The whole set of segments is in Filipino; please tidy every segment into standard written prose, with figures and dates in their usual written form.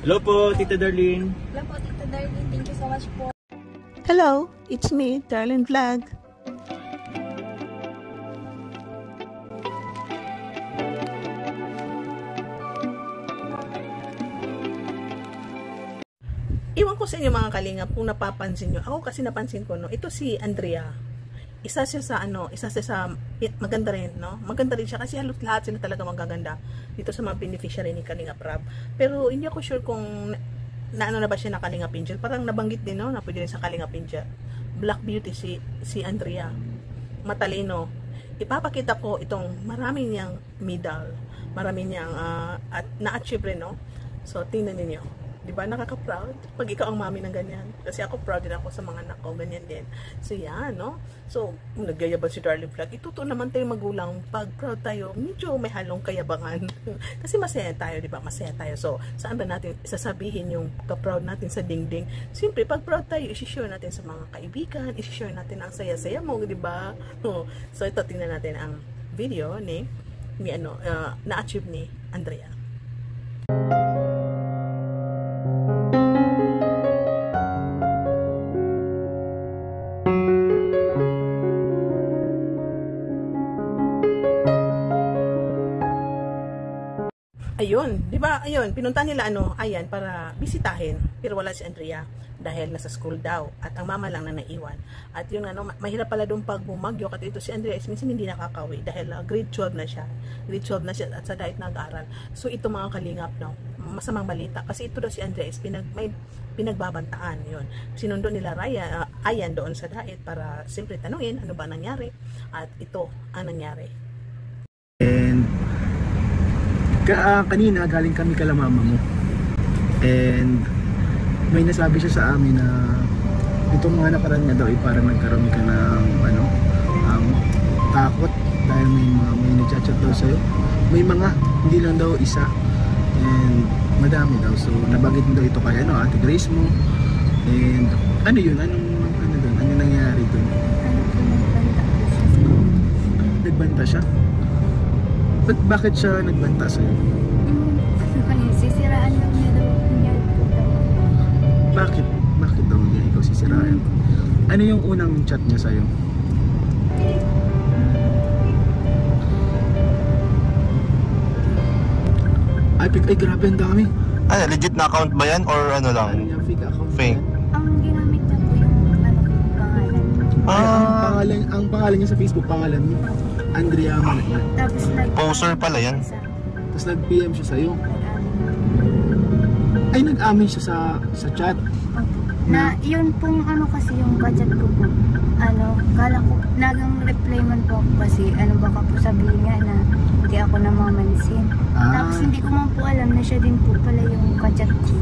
Hello po, Tita Darlene. Hello po, Tita Darlene. Thank you so much po. Hello, it's me, Darlene Vlog. Iwan ko sa inyo mga kalingap kung napapansin nyo. Ako kasi napansin ko, no, ito si Andrea. Isa siya sa maganda rin, no? Maganda rin siya kasi halos lahat sila talaga magaganda dito sa mga beneficiary ni Kalingap Rab. Pero hindi ako sure kung na ba siya na Kalingap Angel. Parang nabanggit din, no, na pwede rin sa Kalingap Angel. Black Beauty si Andrea. Matalino. Ipapakita ko itong marami niyang medal, marami niyang at na-achieve rin, no? So tingnan niyo. Diba, nakaka-proud pag ikaw ang mami ng ganyan. Kasi ako proud din ako sa mga anak ko, ganyan din. So yan, no? So, nagyayabang si Darlene Vlog. Ituto naman tayo magulang, pag proud tayo, medyo may halong kayabangan. Kasi masaya tayo, diba? Masaya tayo. So, saan ba natin sasabihin yung ka-proud natin sa dingding? Siyempre, pag proud tayo, isi-share natin sa mga kaibigan, isi-share natin ang saya-saya mo, diba? So, ito, tingnan natin ang video ni na-achieve ni Andrea. Ayun, 'di ba? Ayun, pinunta nila ayan para bisitahin. Pero wala si Andrea dahil nasa school daw at ang mama lang na naiwan. At yun mahirap pala doon pag bumagyo kasi ito si Andrea is minsan hindi nakakauwi dahil grade 12 na siya. Grade 12 na siya at sa diet nag-aaral. So ito mga kalingap, no, masamang balita kasi ito daw si Andrea is may pinagbabantaan yun. Sinundo nila Ayan doon sa diet para siyempre tanungin ano ba nangyari at ito ang nangyari. Kanina galing kami kala mama mo and may nasabi siya sa amin na itong mga nakaraan nga daw parang nagkaroon ka ng takot dahil may nagchat-chat daw sa'yo. May mga, hindi lang daw isa and madami daw. So nabagit daw ito kay Ate Grace mo and ano yun? Ano nangyari doon? Nagbanta siya? Bakit siya nagbanta sa'yo? Sisiraan lang niya daw niya. Bakit? Bakit daw niya ikaw sisiraan? Ano yung unang chat niya sa'yo? Ay, grabe ang dami. Ano, legit na account ba yan? Or ano lang? Ano yung fake account? Fake. Ang ginamit niya po yung pangalan. Ang pangalan niya sa Facebook, pangalan mo? Andrea Managman. Tapos poser pala yan. Tapos nag-PM siya sa'yo. Ay, nag-amin siya sa chat. Na yun pong kasi yung budget ko po. Kala ko, nagang reply man po ako kasi baka po sabihin niya na hindi ako namamansin. Tapos hindi ko man po alam na siya din po pala yung budget ko.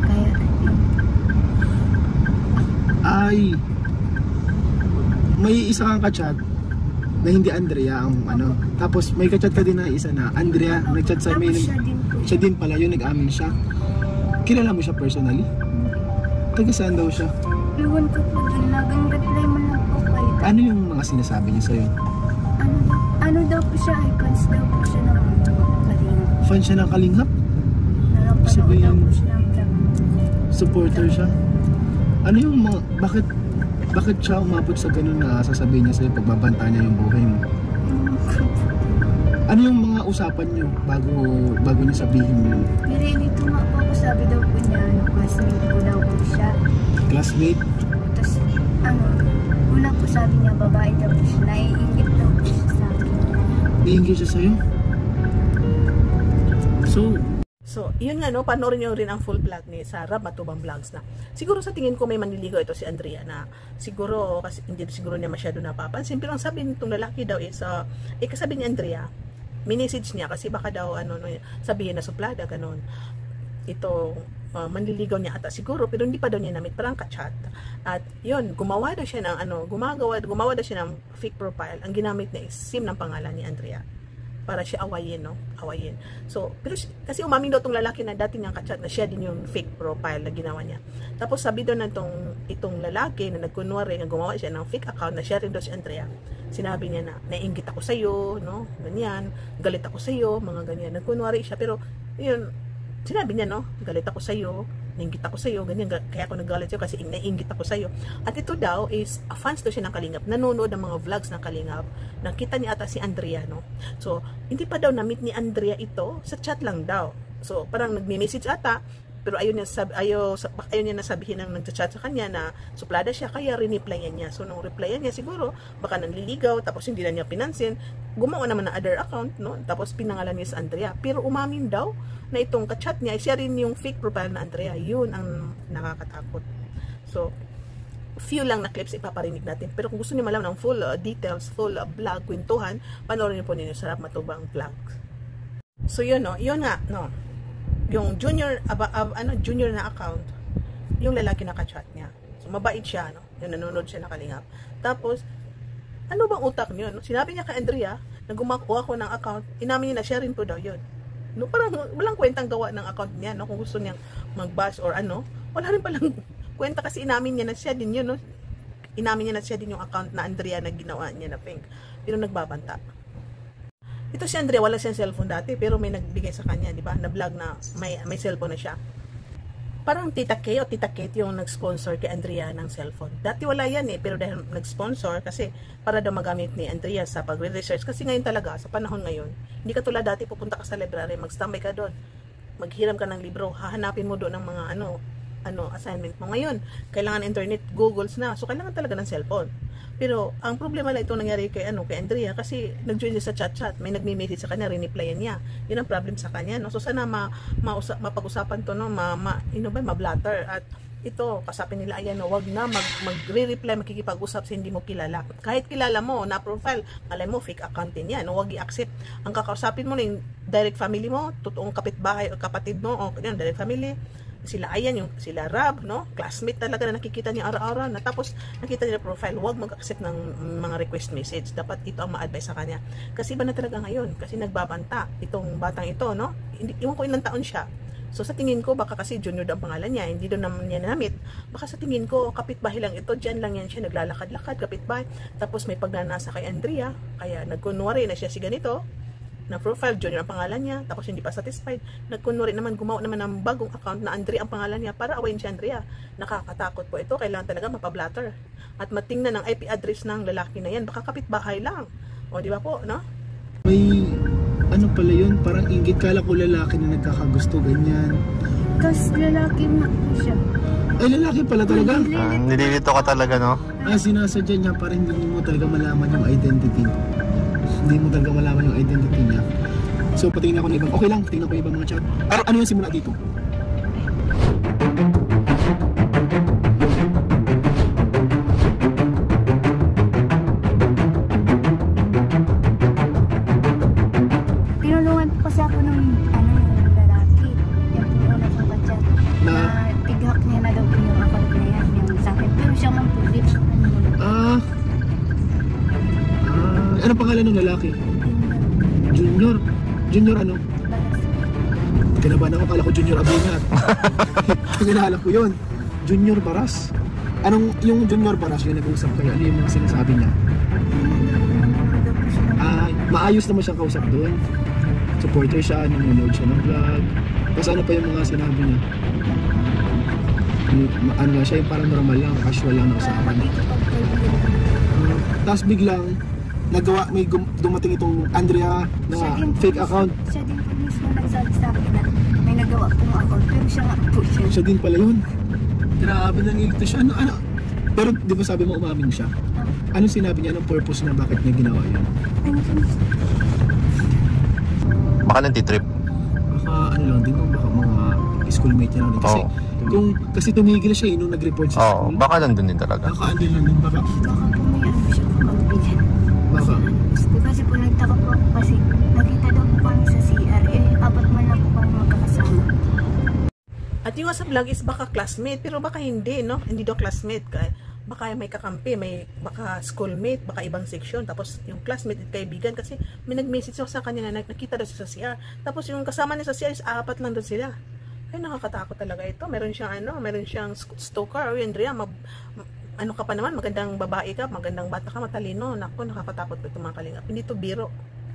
Kaya, ay, may isa kang ka-chat na hindi Andrea ang tapos may ka-chat ka din na isa na Andrea, nag-chat sa amin. Siya din pala yun, nag-amin siya. Kilala mo siya personally? Taga saan daw siya? Iwan ko po dun, nagang reply man lang po kayo. Ano yung mga sinasabi niya sa'yo? Ano daw po siya, fans daw po siya ng Kalingap. Fan siya ng Kalingap? Nakapanood daw po siya ng vlog. Supporter siya? Ano yung mga, bakit siya umabot sa ganun na sasabihin niya sa'yo pagbabanta niya yung buhay mo? Ano yung mga usapan niyo bago niya sabihin mo? Dito nga po ako, sabi daw po niya, classmate ko daw po siya. Classmate? Tapos, una po sabi niya, babae daw po siya, naiingit daw po siya sa akin. Naiingit siya sa'yo? So, yun nga, no, panoorin nyo rin ang full vlog ni Sarah Matubang Vlogs na. Siguro sa tingin ko may manliligaw ito si Andrea na siguro, kasi hindi siguro niya masyado napapansin. Pero ang sabi nitong lalaki daw is, kasabi ni Andrea, minessage niya kasi baka daw, sabihin na suplada, ganon. Ito, manliligaw niya ata siguro, pero hindi pa daw niya namit, parang ka-chat. At yun, gumawa daw siya ng, gumawa daw siya ng fake profile. Ang ginamit niya is SIM ng pangalan ni Andrea. Para siya awayin, no? Awayin. So, pero kasi umamin daw tong lalaki na dati niyang ka-chat na siya din yung fake profile na ginawa niya. Tapos sabi daw na itong lalaki na nagkunwari na gumawa siya ng fake account na siya rin daw si Andrea. Sinabi niya na naiinggit ako sa iyo, no? Ganyan, galit ako sa iyo, mga ganyan. Nagkunwari siya pero yun sinabi niya, no, galit ako sa'yo, nainggit ako sa'yo, ganyan, kaya ako nagalit sa'yo kasi nainggit ako sa'yo. At ito daw is, fans daw siya ng Kalingap, nanonood ng mga vlogs ng Kalingap, nakita niya ata si Andrea, no. So, hindi pa daw na-meet ni Andrea ito, sa chat lang daw. So, parang nagme-message ata, pero ayaw niya nasabihin ng nagchat sa kanya na suplada siya, kaya replyan niya. So, nung replyan niya, siguro, baka nanliligaw, tapos hindi na niya pinansin, gumawa naman ng other account, no? Tapos pinangalan niya sa Andrea. Pero umamin daw na itong kachat niya, siya rin yung fake profile na Andrea. Yun ang nakakatakot. So, few lang na clips ipaparinig natin. Pero kung gusto niyo malaman ng full details, full vlog, kwentuhan, panoorin niyo po ninyo Sarap Matubang Vlog. So, yun, no? Yun nga, no? Yung junior na account, yung lalaki na ka-chat niya. So, mabait siya, no? Yung nanonood siya na Kalingap. Tapos, ano bang utak niyo? No? Sinabi niya kay Andrea, na gumawa ko ng account, inamin niya na share rin po daw yun. No, parang walang kwentang gawa ng account niya, no? Kung gusto niyang mag-bash or ano, wala rin palang kwenta kasi inamin niya na siya din yun, no? Inamin niya na siya din yung account na Andrea na ginawa niya na pink. Pero nagbabanta. Ito si Andrea, wala siyang cellphone dati, pero may nagbigay sa kanya, di ba? Na vlog na may cellphone na siya. Parang Tita Kay o Tita Kate yung nag-sponsor kay Andrea ng cellphone. Dati wala yan pero dahil nag-sponsor kasi para daw magamit ni Andrea sa pagre-research. Kasi ngayon talaga, sa panahon ngayon, hindi ka tulad dati pupunta ka sa library, mag-standby ka doon, maghiram ka ng libro, hahanapin mo doon ng mga assignment mo. Ngayon, kailangan internet, Googles na. So, kailangan talaga ng cellphone. Pero, ang problema lang ito nangyari kay Andrea kasi nag-join siya sa chat-chat. May nagme-message sa kanya, replyan niya. Yun ang problem sa kanya, no? So, sana mapag-usapan to, no? Ma-blatter. At ito, kasapin nila, ayan, no? Wag na mag-re-reply, makikipag-usap sa hindi mo kilala. Kahit kilala mo, na profile, malay mo, fake account din yan, no? Wag i-accept. Ang kakausapin mo na yung direct family mo, totoong kapitbahay o kapatid mo, o yan, direct family. Sila ayan, sila Rab, no? Classmate talaga na nakikita niya araw-araw na tapos nakita niya profile. Huwag mag-accept ng mga request message. Dapat ito ang ma-advise sa kanya. Kasi iba na talaga ngayon. Kasi nagbabanta itong batang ito, no? Iwan ko ilang taon siya. So sa tingin ko, baka kasi junior ang pangalan niya, hindi doon naman niya namit. Baka sa tingin ko, kapitbahay lang ito, dyan lang yan siya, naglalakad-lakad, kapitbahay. Tapos may pagnanasa kay Andrea, kaya nagkunwari na siya si ganito, na profile, junior ang pangalan niya, tapos hindi pa satisfied, nagkunwari naman, gumawa naman ng bagong account na Andrea ang pangalan niya para awayin si Andrea. Nakakatakot po ito, kailangan talaga mapablatter at matingnan ng IP address ng lalaki na yan, baka kapitbahay lang, o di ba po, no? May ano pala yun, parang inggit, kala ko lalaki na nagkakagusto, ganyan. Tapos lalaki na po siya. Ay, lalaki pala talaga? Nililito ka talaga, no? Sinasadya niya para hindi mo talaga malaman yung identity. Hindi mo talaga malaman yung identity niya. So, patingin ako na ibang. Okay lang, tingnan ko yung ibang mga chat. Ano yung simula dito? Tinulungan po kasi ako ng yung lalaki. Yung una kong kachat. Na tigak niya na daw po yung account na yan. Yung sa akin. Pero siya man po rich. Ano pangalan ng lalaki? Junior. Junior ano? Kinabahan ako, kala ko Junior Abinat. Kinahala ko yun. Junior Baras. Anong, yung Junior Baras, yung nag-uusap kayo, ano yung mga sinasabi niya? Maayos naman siyang kausap doon. Supporter siya, nanonood siya ng vlog. Tapos ano pa yung mga sinabi niya? Ano siya, yung parang normal lang, casual lang na usapan. Tapos biglang, may dumating itong Andrea na fake account. Siya din po mismo nagsabi sa akin na may nagawa pong account. Pero siya nga po siya. Siya din pala yun. Grabe, nangilito siya. Ano? Pero di ba sabi mo umamin siya? Anong sinabi niya? Anong purpose na bakit niya ginawa yun? Baka nagtitrip. Baka ano lang din, baka mga schoolmate niya lang din. Kasi tumigil siya nung nag-report sa school. Baka nandun din talaga. Baka andun lang din. Baka po may ano siya magbilhin. Baka? Kasi po nagtaka po kasi nakita daw po kami sa CR. Apat man lang po kami magkakasama. At yung sa vlog is baka classmate, pero baka hindi, no? Hindi daw classmate. Baka may kakampi, baka schoolmate, baka ibang section. Tapos yung classmate at kaibigan kasi may nag-message sa kanya na nakita daw siya sa CR. Tapos yung kasama niya sa CR is apat lang daw sila. Ay, nakakatakot talaga ito. Meron siyang stalker. O Andrea, ano ka pa naman, magandang babae ka, magandang bata ka, matalino. Naku, nakakatakot po itong mga kalingap. Hindi to biro.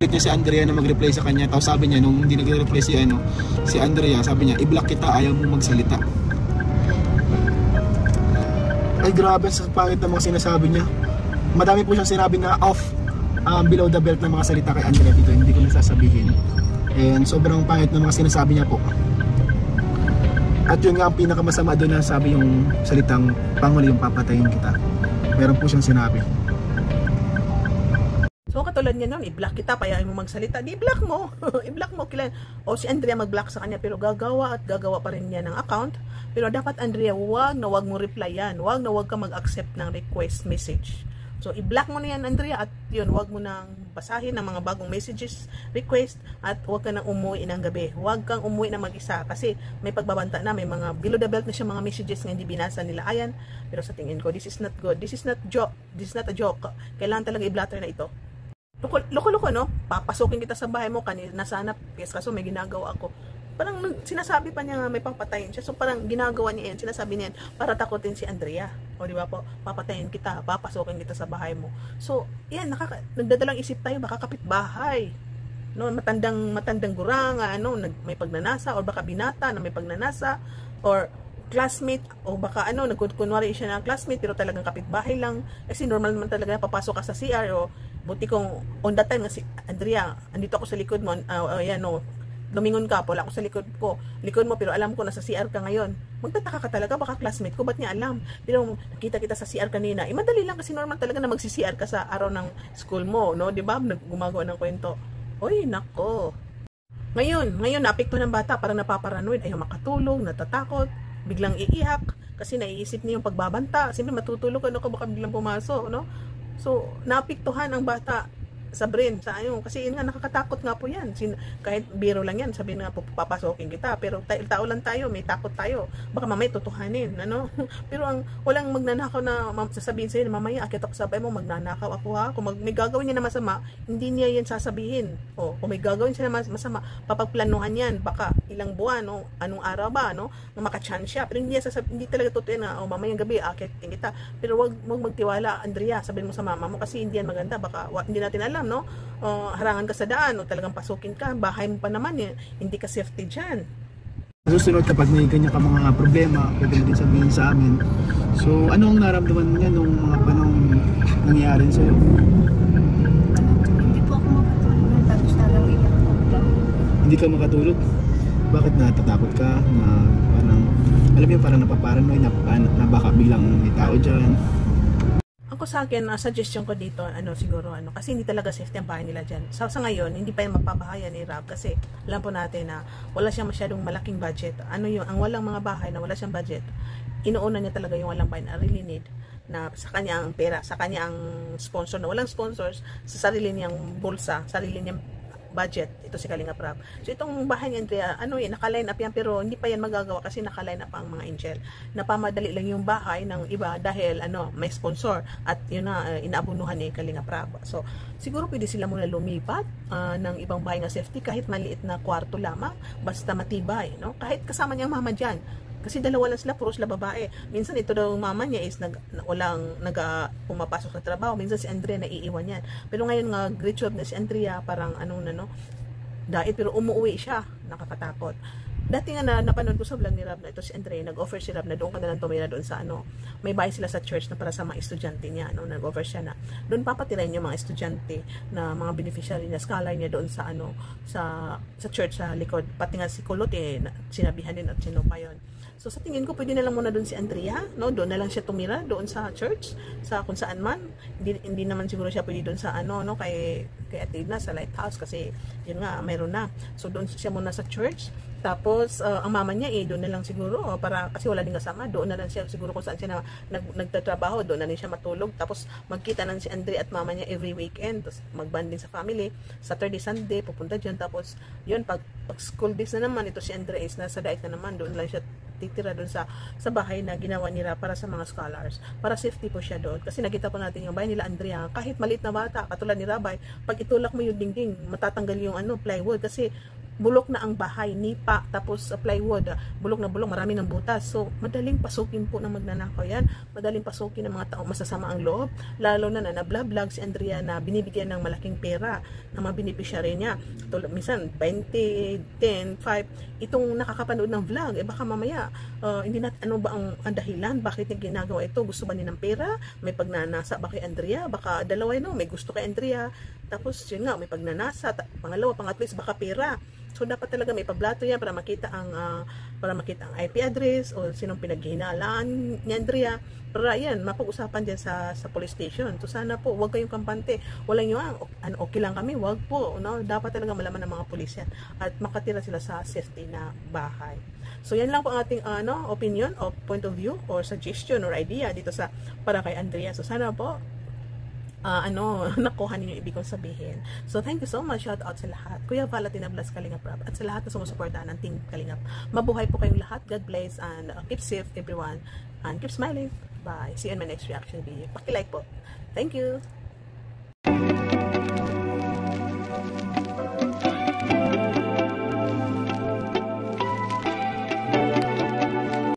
niya si Andrea na mag-reply sa kanya. Tapos sabi niya, nung hindi nag-reply si Andrea, sabi niya, i-block kita, ayaw mo magsalita. Ay grabe, sa pangit na mga sinasabi niya. Madami po siyang sinabi na off below the belt na mga salita kay Andrea dito, hindi ko nasasabihin. And sobrang pangit na mga sinasabi niya po. At yun nga ang pinakamasama doon na sabi yung salitang panghuli yung papatayin kita. Meron po siyang sinabi. So katulad niya nun, i-block kita, payain mo magsalita, di i-block mo. I-block mo kila. O si Andrea mag-block sa kanya pero gagawa pa rin niya ng account. Pero dapat Andrea, wag mo reply yan. Wag ka mag-accept ng request message. So i-block mo na yan Andrea at yun, wag mo nang basahin ng mga bagong messages, request at wag ka nang umuwi ng gabi. Wag kang umuwi na mag-isa kasi may pagbabanta na, may mga below the belt na siya mga messages na hindi binasa nila. Ayan, pero sa tingin ko, this is not good. This is not a joke. Kailangan talaga i-blatter na ito. Loko-loko, no? Papasukin kita sa bahay mo kanina sana, kaso may ginagawa ako. Parang sinasabi pa niya nga may papatayin siya. So parang ginagawa niya yan, sinasabi niya yan para takutin si Andrea. O di ba po, papatayin kita, papasukin kita sa bahay mo. So, yan, nagdadalang isip tayo, baka kapitbahay. No, matandang guranga, may pagnanasa, o baka binata na may pagnanasa, or classmate, o baka nagkunwari siya ng classmate, pero talagang kapitbahay lang. Kasi normal naman talaga papasok ka sa CR, o buti kong on that time, kasi Andrea, andito ako sa likod mo, lumingon ka, wala ako sa likod mo, pero alam ko nasa CR ka ngayon. Magtataka ka talaga, baka classmate ko, ba't niya alam? Pero nakita kita sa CR kanina, madali lang kasi normal talaga na magsi-CR ka sa araw ng school mo, no? Di ba? Gumagawa ng kwento. Oy, nako. Ngayon, naapekto ng bata, parang napaparanoid, ayaw makatulog, natatakot, biglang iiyak, kasi naiisip niya yung pagbabanta, siyempre matutulog, baka biglang pumasok, no? So, naapektuhan ang bata sa brain, kasi yun nga, nakakatakot nga po yan. Kahit biro lang yan, sabihin nga po, papasokin kita, pero tao lang tayo, may takot tayo, baka mamaya tutuhanin, pero walang magnanakaw na sasabihin sa'yo, mamaya akit ako sa bahay mo, magnanakaw ako ha, kung may gagawin niya na masama, hindi niya yan sasabihin, kung may gagawin siya na masama, papagplanuhan yan, baka ilang buwan, anong araw ba, na makachance siya, pero hindi talaga totoo yan na, mamayang gabi, akit kita, pero wag magtiwala, Andrea, sabihin mo sa mama mo, kasi hindi yan maganda, baka hindi natin alam, harangan ka sa daan o talagang pasukin ka, bahay mo pa naman hindi ka safety dyan. Susunod kapag may ganyan ka mga problema, pwede din sabihin sa amin. So ano ang naramdaman niya nung mga panahon nangyayari sa'yo? Hindi po ako makatulog, tapos talagang iyak po. Hindi ka makatulog? Bakit natatakot ka na parang, alam mo yung parang napaparanoid na baka biglang may tao dyan? Ako sa akin, suggestion ko dito, siguro, kasi hindi talaga safety ang bahay nila dyan. Sa ngayon, hindi pa yung mapabahayan ni Rob kasi alam po natin na wala siyang masyadong malaking budget. Ang walang mga bahay na wala siyang budget, inuuna niya talaga yung walang bahay na really need na sa kanya ang pera, sa kanya ang sponsor na walang sponsors, sa sarili niyang bulsa, sarili niyang budget, ito si Kalingap Rob. So itong bahay ni Andrea, naka-line up yan pero hindi pa yan magagawa kasi naka-line up ang mga angel. Napamadali lang yung bahay ng iba dahil may sponsor at yun na inaabunuhan ni Kalingap Rob. So siguro pwede sila muna lumipat ng ibang bahay na safety kahit maliit na kwarto lamang basta matibay, kahit kasama niyang mama dyan. Kasi dalawa lang sila, puro sila babae. Minsan ito daw mama niya is walang pumapasok sa trabaho. Minsan si Andrea naiiwan yan. Pero ngayon nga, great job na si Andrea, parang dahil pero umuwi siya, nakakatakot. Dati nga napanood ko sa vlog ni Rob na ito si Andrea, nag-offer si Rob na doon ka na lang tumira doon sa may bahay sila sa church na para sa mga estudyante niya, nag-offer siya na doon papatirahin yung mga estudyante na mga beneficiary na scholar niya doon sa sa church sa likod. Pati nga si Kulot sinabihan din at sino pa yun. So sa tingin ko pwede na lang muna doon si Andrea, doon na lang siya tumira doon sa church, sa kung saan man. Hindi naman siguro siya pwede doon sa kay Atidna sa Lighthouse kasi yun nga mayroon na. So doon siya muna sa church. Tapos ang mama niya doon na lang siguro para kasi wala din kasama, doon na lang siya siguro kung saan siya nagtatrabaho, doon na rin siya matulog. Tapos magkita na si Andrea at mama niya every weekend. Tapos magbanding sa family, Saturday, Sunday pupunta diyan. Tapos yun pag school days na naman ito si Andrea is nasa diet na naman, doon lang siya titira doon sa bahay na ginawa nila para sa mga scholars. Para safety po siya doon. Kasi nakita po natin yung bahay nila Andrea, kahit maliit na bata, katulad ni Rabay, pag itulak mo yung dingding, matatanggal yung plywood kasi bulok na ang bahay, nipa, tapos plywood, bulok na bulok, marami ng butas. So, madaling pasukin po ng magnanakaw yan. Madaling pasukin ng mga taong masasama ang loob. Lalo na na-vlog si Andrea na binibigyan ng malaking pera ng mga beneficiary niya. Tulad, minsan, 20, 10, 5. Itong nakakapanood ng vlog, baka mamaya, hindi natin, ano ba ang dahilan? Bakit niya ginagawa ito? Gusto ba niya ng pera? May pagnanasa ba kay Andrea? Baka dalawa may gusto kay Andrea. Tapos, yun nga, may pagnanasa. Pangalawa, pangatlo is baka pera. So dapat talaga may pablato yan para makita ang IP address o sinong pinaghihinalaan ni Andrea. Para yan, mapag-usapan din sa police station. So sana po, huwag kayong kampante. Walang yung, okay lang kami, huwag po. No? Dapat talaga malaman ng mga pulis yan. At makatira sila sa safety na bahay. So yan lang po ang ating opinion o point of view or suggestion or idea dito sa para kay Andrea. So sana po, nakuha ninyo ibig kong sabihin. So, thank you so much. Shout out sa lahat. Kuya Val at Tinablas Kalingap Rap at sa lahat na sumusuportahan ng Team Kalingap. Mabuhay po kayong lahat. God bless and keep safe everyone. And keep smiling. Bye. See you in my next reaction video. Paki-like po. Thank you.